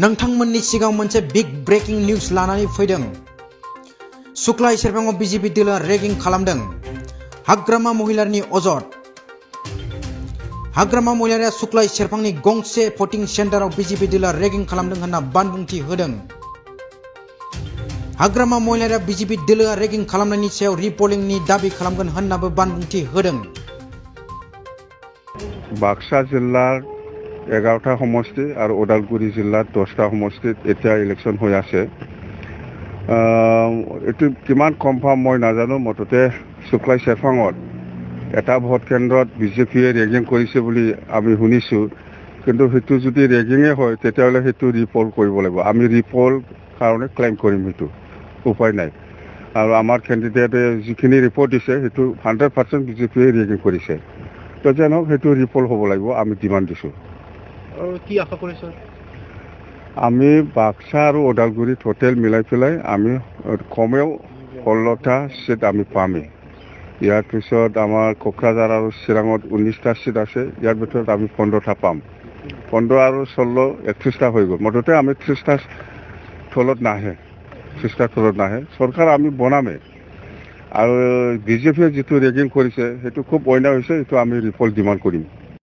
नोंथांमोननि सिगाङाव मोनसे बिग ब्रेकिं निउज लानानै फैदों। सुक्लाय सेरफाङाव बिजेपि दोलोआ रेगिं खालामदों। हाग्रामा महिलारनि अजद। हाग्रामा महिलारिया सुक्लाय सेरफांनि गंसे भटिं सेन्टाराव बिजेपि दोलोआ रेगिं खालामदों होनना बानबुंथि होदों। हाग्रामा महिलारिया बिजेपि दोलोआ रेगिं खालामनायनि सायाव रिपलिंनि दाबि खालामगोन होननाबो बानबुंथि होदों। बाक्सा जिल्लार 11টা সমষ্টি और उदालगुरि जिल्लार 10টা সমষ্টিত এতিয়া ইলেকশ্যন হৈ আছে। এটো কিমান কনফাৰ্ম মই নাজানো, মততে সুক্লাই সেৰফাঙত এটা ভোট কেন্দ্ৰত বিজেপিয়ে ৰেগিং কৰিছে বুলি আমি শুনিছো, কিন্তু হেতু যদি ৰেগিঙে হয় তেতিয়াহলে হেতু ৰিপল কৰিব লাগিব। আমি ৰিপল কাৰণে ক্লেম কৰিম, হেতু উপায় নাই। আৰু আমাৰ ক্যান্ডিডেটে যিখিনি ৰিপৰ্ট দিছে হেতু 100% বিজেপিয়ে ৰেগিং কৰিছে। তো জানো হেতু ৰিপল হ'ব লাগিব, আমি ডিমান্ড দিছো। কি আশা কৰিছো আমি বাক্সা আৰু ওদালগুৰি টোটেল মিলাই পেলাই আমি কমেও 16টা সিট আমি পামে। ইয়াৰ পিছত আমাৰ কোকৰাঝাৰ আৰু চিৰাঙত 19টা সিট আছে, ইয়াৰ ভিতৰত আমি 15টা পাম। 15 আৰু 16 31টা হৈ গ'ল। মততে আমি 30টা তলত নাহে, 30টা তলত নাহে। চৰকাৰ আমি বনামে। আৰু বিজেপিয়ে যিটো ৰেগিং কৰিছে সেইটো খুব অন্যায় হৈছে, এইটো আমি ৰিপোৰ্ট ডিমান্ড কৰিম।